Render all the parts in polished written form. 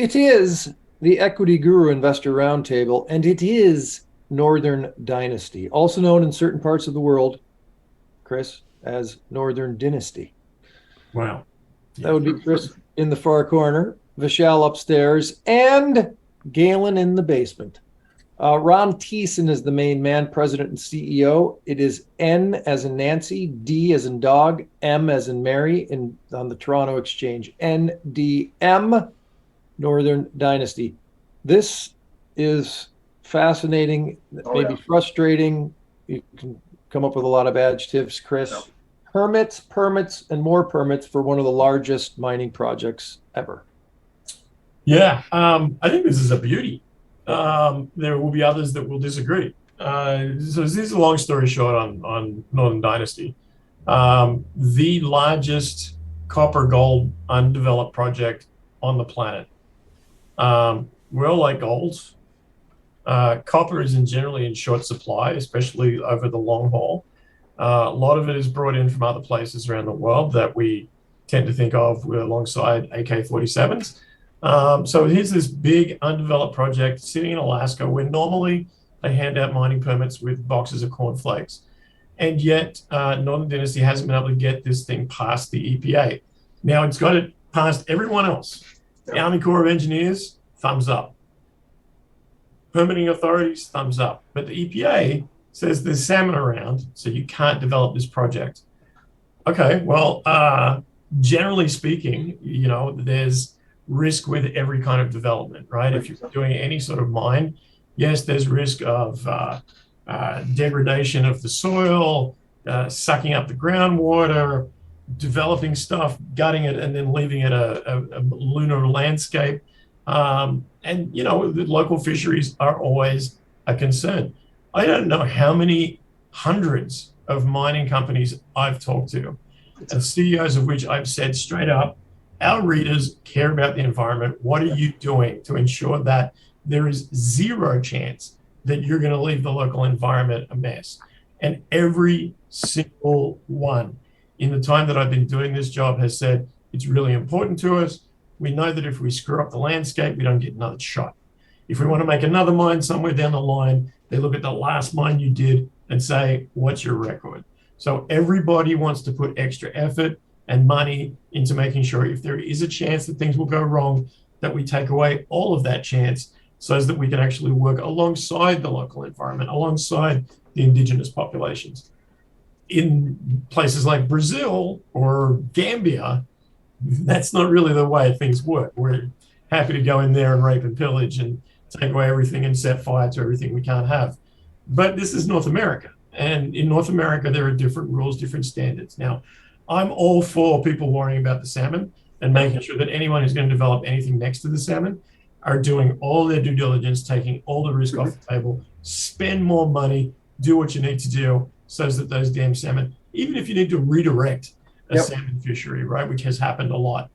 It is the Equity.Guru Investor Roundtable, and it is Northern Dynasty, also known in certain parts of the world, Chris, as Northern Dynasty. Wow. That would be Chris in the far corner, Vishal upstairs, and Galen in the basement. Ron Thiessen is the main man, president and CEO. It is N as in Nancy, D as in dog, M as in Mary on the Toronto Exchange. NDM, Northern Dynasty. This is fascinating, maybe frustrating. You can come up with a lot of adjectives, Chris. Yeah. Permits, and more permits for one of the largest mining projects ever. Yeah, I think this is a beauty. There will be others that will disagree. So this is a long story short on Northern Dynasty. The largest copper gold undeveloped project on the planet. We all like gold. Copper is generally in short supply, especially over the long haul. A lot of it is brought in from other places around the world that we tend to think of alongside AK-47s. So here's this big undeveloped project sitting in Alaska where normally they hand out mining permits with boxes of cornflakes. And yet Northern Dynasty hasn't been able to get this thing past the EPA. Now it's got it past everyone else. The Army Corps of Engineers, thumbs up. Permitting authorities, thumbs up. But the EPA says there's salmon around, so you can't develop this project. Okay, well, generally speaking, you know, there's risk with every kind of development, right? If you're doing any sort of mine, yes, there's risk of degradation of the soil, sucking up the groundwater, developing stuff, gutting it, and then leaving it a lunar landscape. And, you know, the local fisheries are always a concern. I don't know how many hundreds of mining companies I've talked to, and CEOs of which I've said straight up, our readers care about the environment. What are you doing to ensure that there is zero chance that you're going to leave the local environment a mess? And every single one in the time that I've been doing this job has said, it's really important to us. We know that if we screw up the landscape, we don't get another shot. If we want to make another mine somewhere down the line, they look at the last mine you did and say, what's your record? So everybody wants to put extra effort and money into making sure if there is a chance that things will go wrong, that we take away all of that chance so that we can actually work alongside the local environment, alongside the indigenous populations. In places like Brazil or Gambia, that's not really the way things work. We're happy to go in there and rape and pillage and take away everything and set fire to everything we can't have. But this is North America. And in North America, there are different rules, different standards. Now, I'm all for people worrying about the salmon and making sure that anyone who's going to develop anything next to the salmon are doing all their due diligence, taking all the risk off the table, spend more money, do what you need to do so that those damn salmon, even if you need to redirect a salmon fishery, right, which has happened a lot,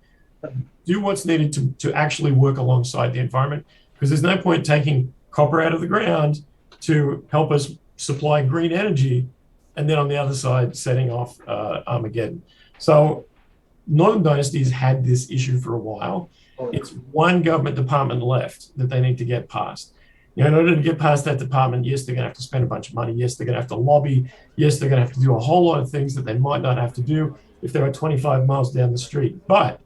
do what's needed to actually work alongside the environment, because there's no point taking copper out of the ground to help us supply green energy and then on the other side setting off Armageddon. So Northern Dynasty has had this issue for a while. It's one government department left that they need to get past. You know, in order to get past that department, yes, they're going to have to spend a bunch of money. Yes, they're going to have to lobby. Yes, they're going to have to do a whole lot of things that they might not have to do if they were 25 miles down the street. But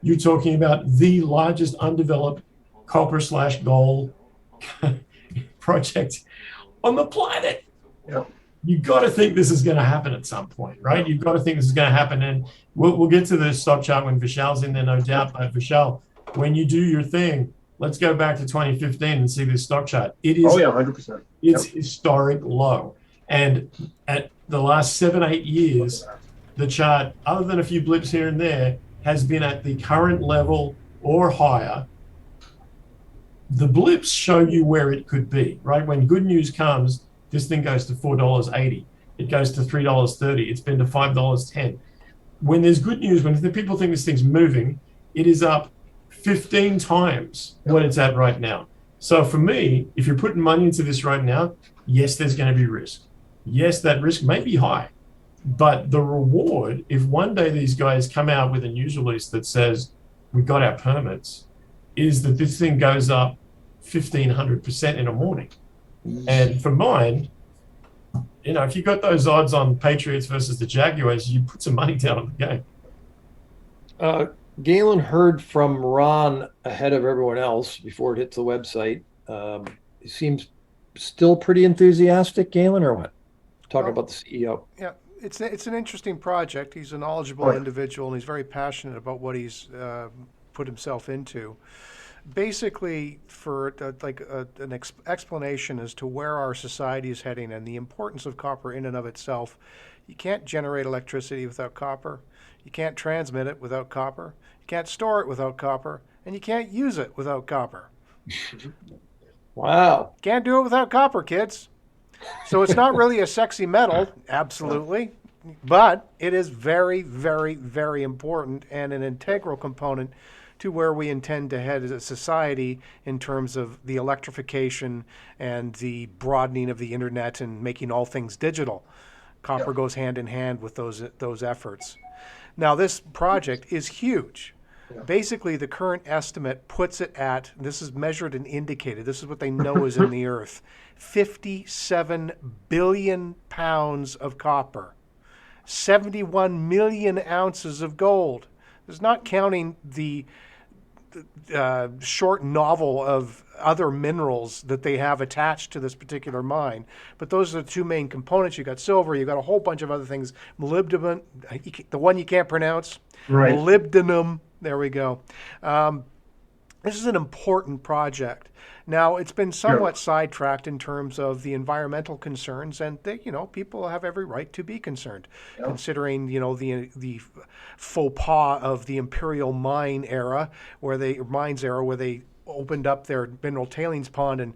you're talking about the largest undeveloped copper/gold project on the planet. Yep. You've got to think this is going to happen at some point, right? You've got to think this is going to happen. And we'll get to the stock chart when Vishal's in there, no doubt. But Vishal, when you do your thing, let's go back to 2015 and see this stock chart. It is 100%. It's historic low. And at the last 7-8 years, the chart, other than a few blips here and there, has been at the current level or higher. The blips show you where it could be, right? When good news comes, this thing goes to $4.80. It goes to $3.30. It's been to $5.10. When there's good news, when the people think this thing's moving, it is up 15 times what it's at right now. So for me, if you're putting money into this right now, yes, there's going to be risk. Yes, that risk may be high, but the reward, if one day these guys come out with a news release that says, we got our permits, is that this thing goes up 1,500% in a morning. And for mine, if you got those odds on Patriots versus the Jaguars, you put some money down on the game. Galen heard from Ron ahead of everyone else before it hits the website. He seems still pretty enthusiastic, Galen, or what? Talking about the CEO. Yeah, it's an interesting project. He's a knowledgeable individual, and he's very passionate about what he's put himself into. Basically, for an explanation as to where our society is heading and the importance of copper in and of itself, you can't generate electricity without copper. You can't transmit it without copper. You can't store it without copper, and you can't use it without copper. Wow. Can't do it without copper, kids. So it's not really a sexy metal, absolutely, but it is very, very, very important and an integral component to where we intend to head as a society in terms of the electrification and the broadening of the internet and making all things digital. Copper goes hand in hand with those efforts. Now, this project is huge. Basically, the current estimate puts it at, this is measured and indicated, this is what they know is in the earth, 57 billion pounds of copper, 71 million ounces of gold. There's not counting the short novel of other minerals that they have attached to this particular mine. But those are the two main components. You got silver, you got a whole bunch of other things. Molybdenum, the one you can't pronounce. Right. Molybdenum. There we go. This is an important project. Now, it's been somewhat sidetracked in terms of the environmental concerns, and people have every right to be concerned, considering the faux pas of the imperial mines era, where they opened up their mineral tailings pond and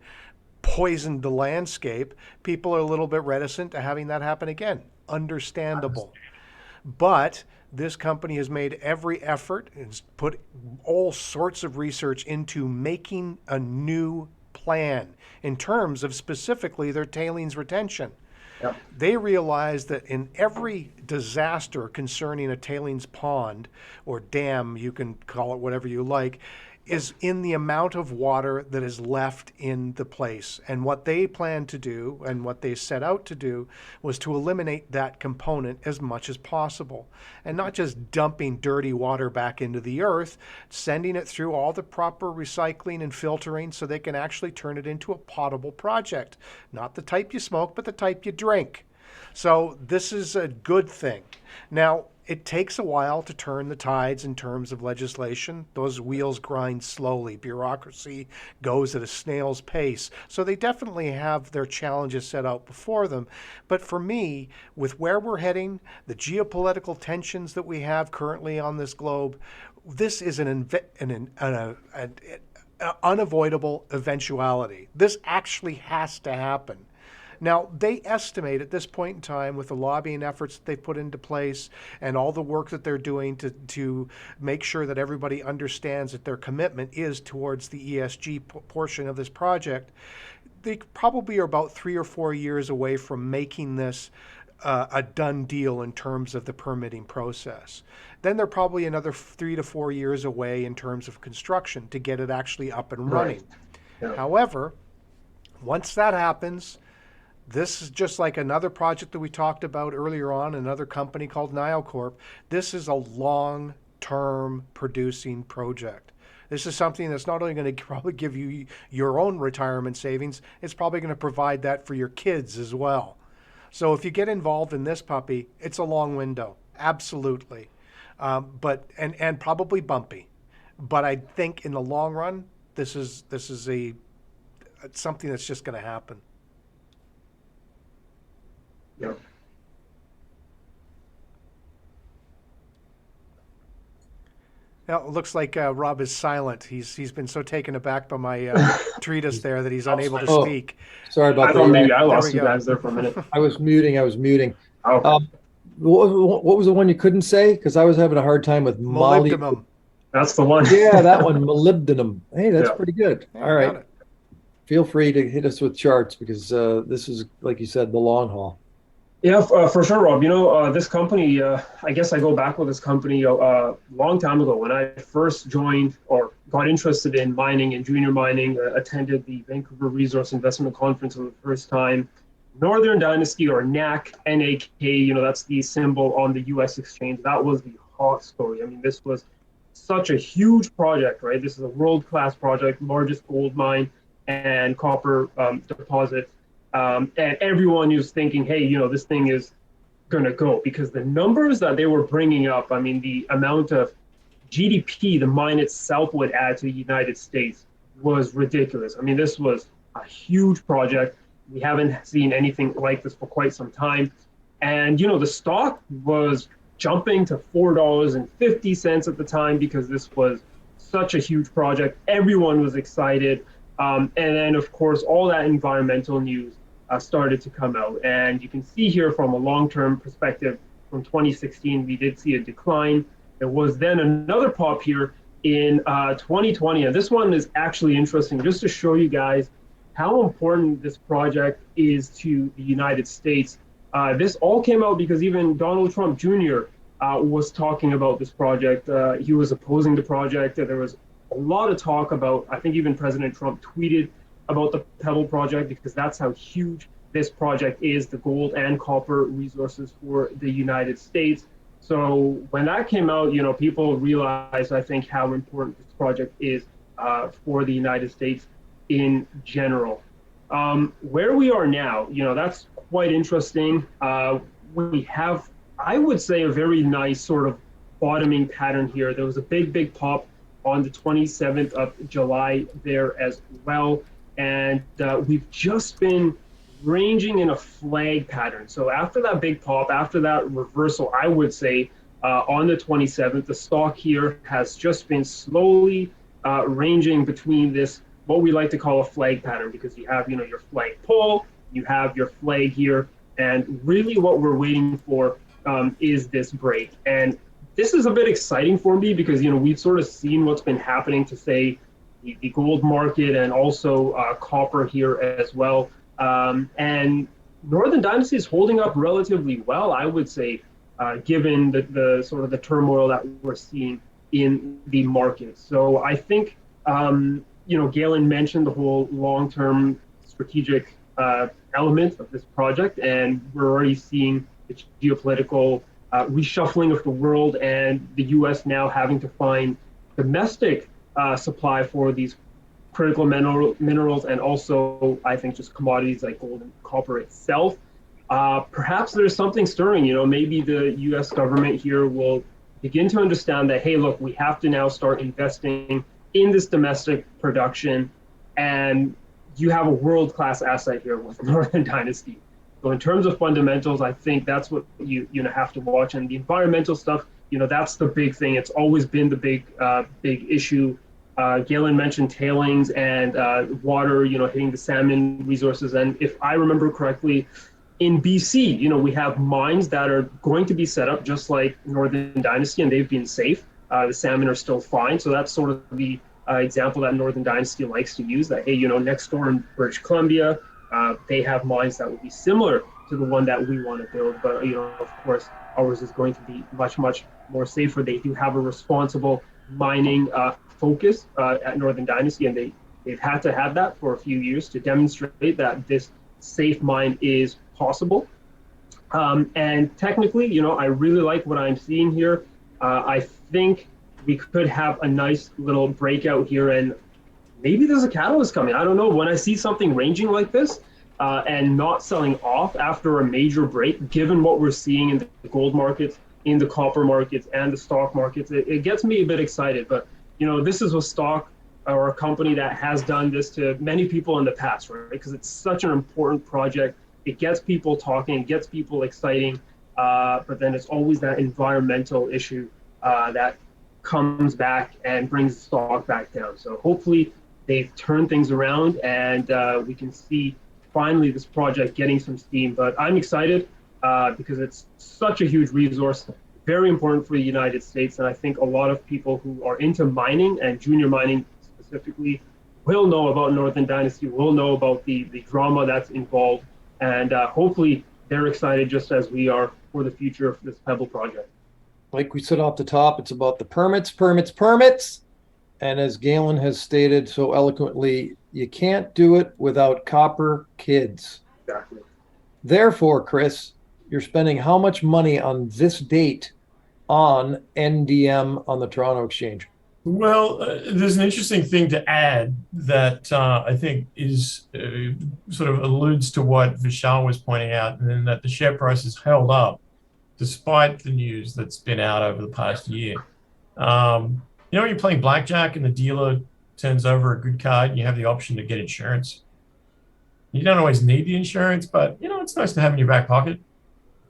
poisoned the landscape. People are a little bit reticent to having that happen again. Understandable. But this company has made every effort, has put all sorts of research into making a new plan in terms of specifically their tailings retention. Yep. They realize that in every disaster concerning a tailings pond or dam, you can call it whatever you like, is in the amount of water that is left in the place. And what they plan to do and what they set out to do was to eliminate that component as much as possible. And not just dumping dirty water back into the earth, sending it through all the proper recycling and filtering so they can actually turn it into a potable project. Not the type you smoke, but the type you drink. So this is a good thing. Now, it takes a while to turn the tides in terms of legislation. Those wheels grind slowly. Bureaucracy goes at a snail's pace. So they definitely have their challenges set out before them. But for me, with where we're heading, the geopolitical tensions that we have currently on this globe, this is an unavoidable eventuality. This actually has to happen. Now, they estimate at this point in time, with the lobbying efforts that they've put into place and all the work that they're doing to make sure that everybody understands that their commitment is towards the ESG portion of this project, they probably are about 3 or 4 years away from making this a done deal in terms of the permitting process. Then they're probably another 3 to 4 years away in terms of construction to get it actually up and running. Right. Yeah. However, once that happens, this is just like another project that we talked about earlier on, another company called NioCorp. This is a long-term producing project. This is something that's not only going to probably give you your own retirement savings, it's probably going to provide that for your kids as well. So if you get involved in this puppy, it's a long window, absolutely, but probably bumpy. But I think in the long run, this is something that's just going to happen. Yep. Now, it looks like Rob is silent. He's been so taken aback by my treatise there that he's unable to speak. Sorry about I that. thought maybe I There lost we you go. guys there for a minute. I was muting. Oh, What was the one you couldn't say? Because I was having a hard time with Molybdenum. that's the one. Yeah, that one, molybdenum. Hey, that's Yeah. pretty good. Yeah, All right. got it. Feel free to hit us with charts because this is, like you said, the long haul. Yeah, for sure, Rob. This company, I guess I go back with this company a long time ago when I first joined or got interested in mining and junior mining, attended the Vancouver Resource Investment Conference for the first time. Northern Dynasty, or NAC, NAK, that's the symbol on the US exchange. That was the hot story. I mean, this was such a huge project, right? This is a world-class project, largest gold mine and copper deposit. And everyone was thinking, hey, this thing is going to go, because the numbers that they were bringing up, I mean, the amount of GDP the mine itself would add to the United States was ridiculous. I mean, this was a huge project. We haven't seen anything like this for quite some time. And, the stock was jumping to $4.50 at the time because this was such a huge project. Everyone was excited. And then, of course, all that environmental news started to come out. And you can see here from a long-term perspective, from 2016, we did see a decline. There was then another pop here in 2020. And this one is actually interesting, just to show you guys how important this project is to the United States. This all came out because even Donald Trump Jr. Was talking about this project. He was opposing the project. There was a lot of talk about, I think even President Trump tweeted about the Pebble project, because that's how huge this project is, the gold and copper resources for the United States. So when that came out, people realized, I think, how important this project is for the United States in general. Where we are now, that's quite interesting. We have, I would say, a very nice sort of bottoming pattern here. There was a big pop on the 27th of July there as well. And we've just been ranging in a flag pattern. So after that big pop, after that reversal, I would say on the 27th, the stock here has just been slowly ranging between this, what we like to call a flag pattern, because you have, your flag pole, you have your flag here, and really what we're waiting for is this break. And this is a bit exciting for me because, we've sort of seen what's been happening to, say, the gold market and also copper here as well. And Northern Dynasty is holding up relatively well, I would say, given the sort of the turmoil that we're seeing in the market. So I think, Galen mentioned the whole long-term strategic element of this project, and we're already seeing the geopolitical reshuffling of the world, and the U.S. now having to find domestic supply for these critical minerals, and also, I think, just commodities like gold and copper itself. Perhaps there's something stirring. Maybe the U.S. government here will begin to understand that, hey, look, we have to now start investing in this domestic production, and you have a world-class asset here with Northern Dynasty. So in terms of fundamentals, I think that's what you have to watch. And the environmental stuff, that's the big thing. It's always been the big issue. Galen mentioned tailings and water, hitting the salmon resources. And if I remember correctly, in BC, we have mines that are going to be set up just like Northern Dynasty, and they've been safe. The salmon are still fine. So that's sort of the example that Northern Dynasty likes to use, that, hey, next door in British Columbia, they have mines that would be similar to the one that we want to build. But, of course, ours is going to be much more safer. They do have a responsible mining focus at Northern Dynasty, and they've had to have that for a few years to demonstrate that this safe mine is possible. And technically, I really like what I'm seeing here. I think we could have a nice little breakout here, and maybe there's a catalyst coming. I don't know. When I see something ranging like this and not selling off after a major break, given what we're seeing in the gold markets, in the copper markets, and the stock markets, it gets me a bit excited. But, this is a stock or a company that has done this to many people in the past, right? Because it's such an important project. It gets people talking, it gets people exciting, but then it's always that environmental issue that comes back and brings the stock back down. So hopefully they've turned things around, and we can see finally this project getting some steam. But I'm excited because it's such a huge resource, very important for the United States. And I think a lot of people who are into mining and junior mining specifically will know about Northern Dynasty, will know about the drama that's involved. And hopefully they're excited just as we are for the future of this Pebble project. Like we said off the top, it's about the permits, permits, permits. And as Galen has stated so eloquently, you can't do it without copper kids. Exactly. Therefore, Chris, you're spending how much money on this date on NDM on the Toronto Exchange? Well, there's an interesting thing to add that I think is sort of alludes to what Vishal was pointing out, and then that the share price has held up despite the news that's been out over the past year. You know, when you're playing blackjack and the dealer turns over a good card and you have the option to get insurance. You don't always need the insurance, but, you know, it's nice to have in your back pocket.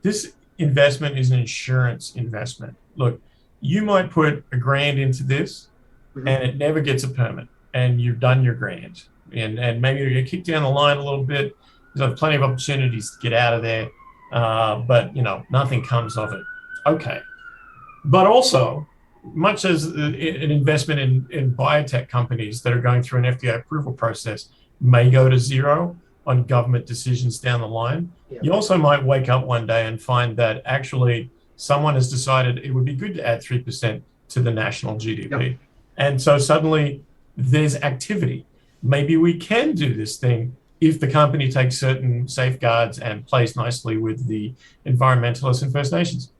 This investment is an insurance investment. Look, you might put $1,000 into this and it never gets a permit and you've done your grand. And maybe you get kicked down the line a little bit. There's plenty of opportunities to get out of there. But, you know, nothing comes of it. Okay. But also, much as an investment in biotech companies that are going through an FDA approval process may go to zero on government decisions down the line, you also might wake up one day and find that actually someone has decided it would be good to add 3% to the national GDP. Yep. And so suddenly there's activity. Maybe we can do this thing if the company takes certain safeguards and plays nicely with the environmentalists and First Nations.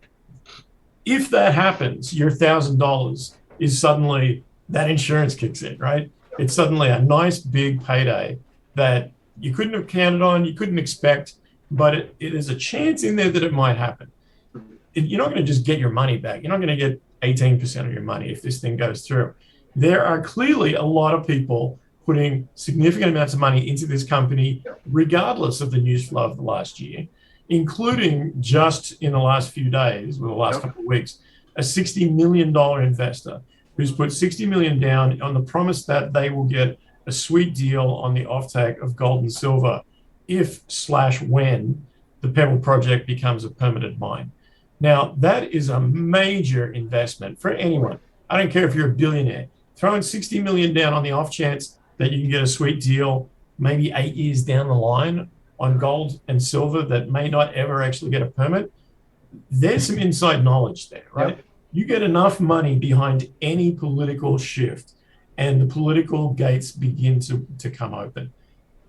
If that happens, your $1,000 is suddenly, that insurance kicks in, right? It's suddenly a nice big payday that you couldn't have counted on, you couldn't expect, but it is a chance in there that it might happen. You're not going to just get your money back. You're not going to get 18% of your money if this thing goes through. There are clearly a lot of people putting significant amounts of money into this company, regardless of the news flow of the last year, including just in the last few days, or the last couple of weeks, a $60 million investor who's put $60 million down on the promise that they will get a sweet deal on the offtake of gold and silver if/when the Pebble project becomes a permitted mine. Now, that is a major investment for anyone. I don't care if you're a billionaire. Throwing $60 million down on the off chance that you can get a sweet deal maybe 8 years down the line on gold and silver that may not ever actually get a permit, there's some inside knowledge there, right? Yep. You get enough money behind any political shift and the political gates begin to come open.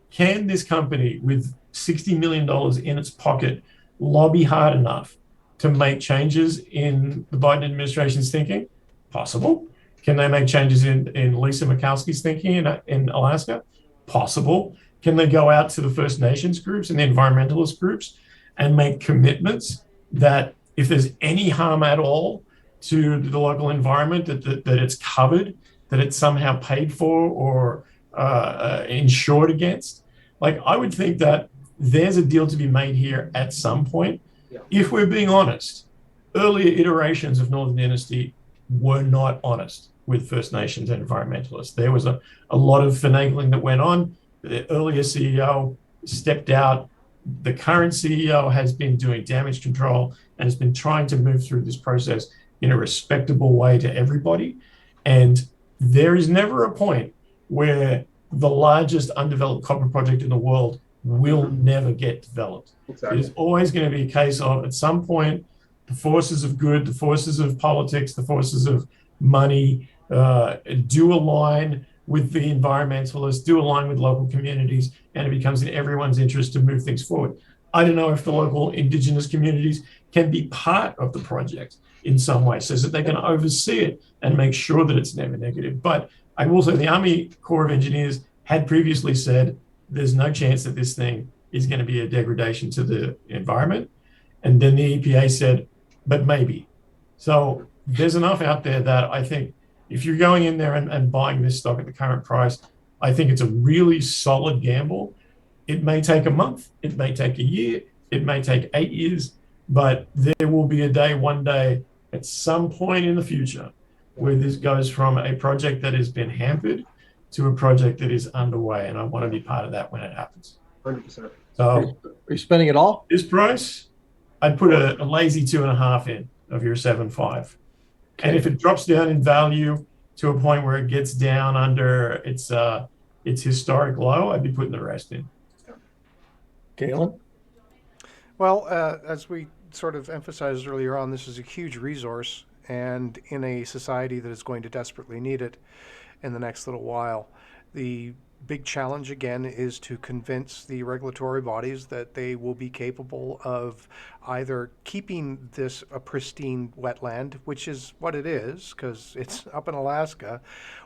Can this company with $60 million in its pocket lobby hard enough to make changes in the Biden administration's thinking? Possible. Can they make changes in Lisa Murkowski's thinking in Alaska? Possible. Can they go out to the First Nations groups and the environmentalist groups and make commitments that if there's any harm at all to the local environment, that it's covered, that it's somehow paid for or insured against? Like, I would think that there's a deal to be made here at some point. Yeah. If we're being honest, earlier iterations of Northern Dynasty were not honest with First Nations and environmentalists. There was a lot of finagling that went on. The earlier CEO stepped out. The current CEO has been doing damage control and has been trying to move through this process in a respectable way to everybody. And there is never a point where the largest undeveloped copper project in the world will never get developed. Exactly. It is always going to be a case of, at some point, the forces of good, the forces of politics, the forces of money do align with the environmentalists, do align with local communities, and it becomes in everyone's interest to move things forward. I don't know if the local Indigenous communities can be part of the project in some way so that they can oversee it and make sure that it's never negative. But I will say the Army Corps of Engineers had previously said there's no chance that this thing is going to be a degradation to the environment. And then the EPA said, but maybe. So there's enough out there that I think if you're going in there and buying this stock at the current price, I think it's a really solid gamble. It may take a month, it may take a year, it may take 8 years, but there will be a day, one day, at some point in the future, where this goes from a project that has been hampered to a project that is underway. And I want to be part of that when it happens. 100%. So are you spending it all? This price, I'd put a lazy 2.5 in of your 7.5. Okay. And if it drops down in value to a point where it gets down under its historic low, I'd be putting the rest in. Galen? Well, as we sort of emphasized earlier on, this is a huge resource, and in a society that is going to desperately need it in the next little while. The big challenge again is to convince the regulatory bodies that they will be capable of either keeping this a pristine wetland, which is what it is because it's up in Alaska,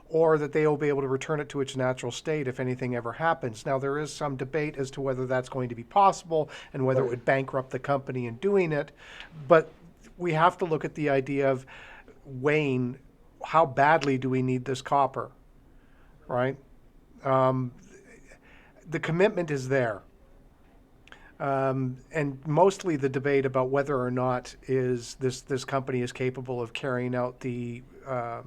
or that they will be able to return it to its natural state if anything ever happens. Now, there is some debate as to whether that's going to be possible and whether it would bankrupt the company in doing it, but we have to look at the idea of weighing how badly do we need this copper, right? The commitment is there. And mostly the debate about whether or not is this company is capable of carrying out the, I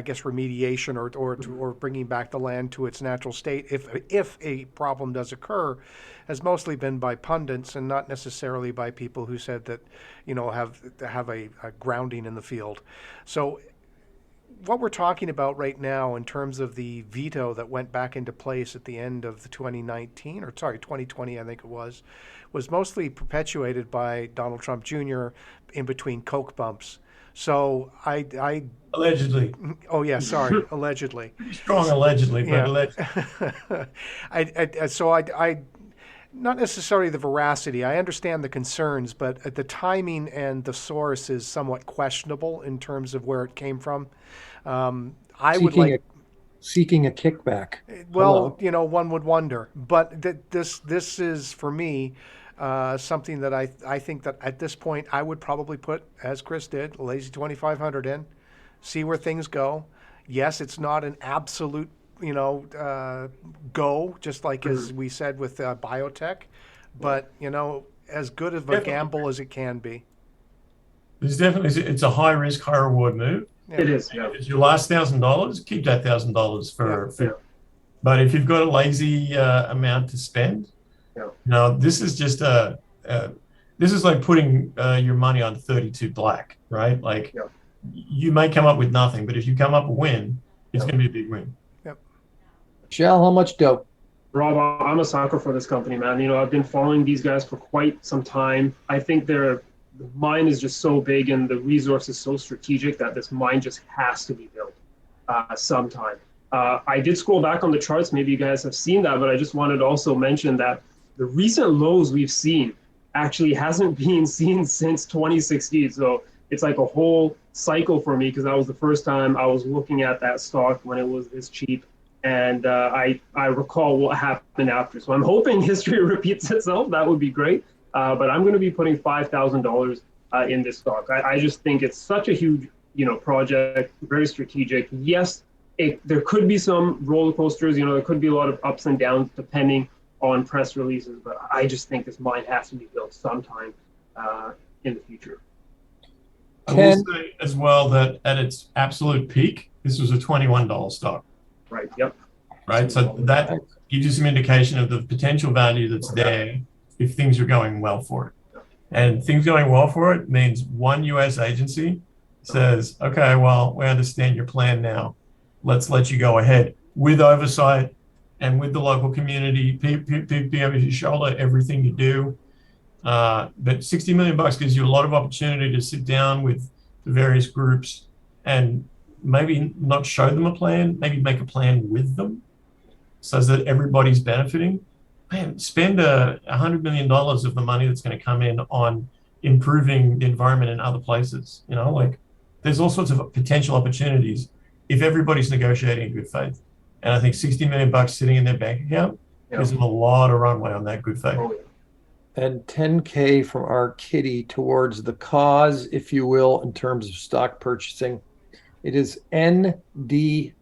guess, remediation or bringing back the land to its natural state if a problem does occur, has mostly been by pundits and not necessarily by people who said that, have a grounding in the field. So what we're talking about right now in terms of the veto that went back into place at the end of the 2020, I think it was mostly perpetuated by Donald Trump Jr. in between Coke bumps. So I Allegedly. Oh yeah, sorry, allegedly. Strong allegedly, but Yeah. allegedly. I not necessarily the veracity. I understand the concerns, but the timing and the source is somewhat questionable in terms of where it came from. I would like seeking a kickback. Well, one would wonder, but this is for me something that I think that at this point I would probably put, as Chris did, a lazy 2,500 in, see where things go. Yes, it's not an absolute go, just like as we said with biotech, but as good of a gamble as it can be. There's definitely, it's a high risk, high reward move. Yeah. It is. Yeah. It's your last $1,000, keep that $1,000 for. But if you've got a lazy amount to spend, this is just this is like putting your money on 32 black, right? Like you may come up with nothing, but if you come up a win, it's going to be a big win. Yep. Shell, how much dough? Rob, I'm a sucker for this company, man. I've been following these guys for quite some time. I think the mine is just so big and the resource is so strategic that this mine just has to be built sometime. I did scroll back on the charts. Maybe you guys have seen that, but I just wanted to also mention that the recent lows we've seen actually hasn't been seen since 2016. So it's like a whole cycle for me because that was the first time I was looking at that stock when it was this cheap. And I recall what happened after. So I'm hoping history repeats itself. That would be great. But I'm going to be putting $5,000 in this stock. I just think it's such a huge, project, very strategic. Yes, there could be some roller coasters. There could be a lot of ups and downs depending on press releases. But I just think this mine has to be built sometime in the future. I will say as well that at its absolute peak, this was a $21 stock. Right. Yep. Right. So that gives you some indication of the potential value that's there if things are going well for it. And things going well for it means one US agency says, okay, well, we understand your plan now. Let's let you go ahead with oversight and with the local community, be able to shoulder everything you do. But $60 million gives you a lot of opportunity to sit down with the various groups and maybe not show them a plan, maybe make a plan with them so that everybody's benefiting. Man, spend $100 million of the money that's going to come in on improving the environment in other places. There's all sorts of potential opportunities if everybody's negotiating in good faith. And I think $60 million sitting in their bank account gives them a lot of runway on that good faith. And 10K from our kitty towards the cause, if you will, in terms of stock purchasing. It is NDM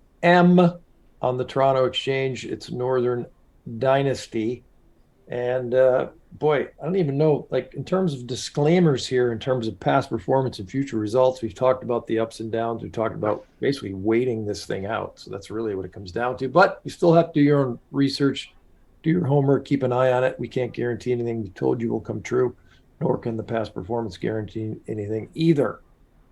on the Toronto Exchange. It's Northern Dynasty. And boy, I don't even know, in terms of disclaimers here, in terms of past performance and future results, we've talked about the ups and downs. We've talked about basically waiting this thing out. So that's really what it comes down to. But you still have to do your own research, do your homework, keep an eye on it. We can't guarantee anything we told you will come true, nor can the past performance guarantee anything either.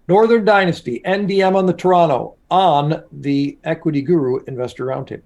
Northern Dynasty, NDM on the Toronto, on the Equity Guru Investor Roundtable.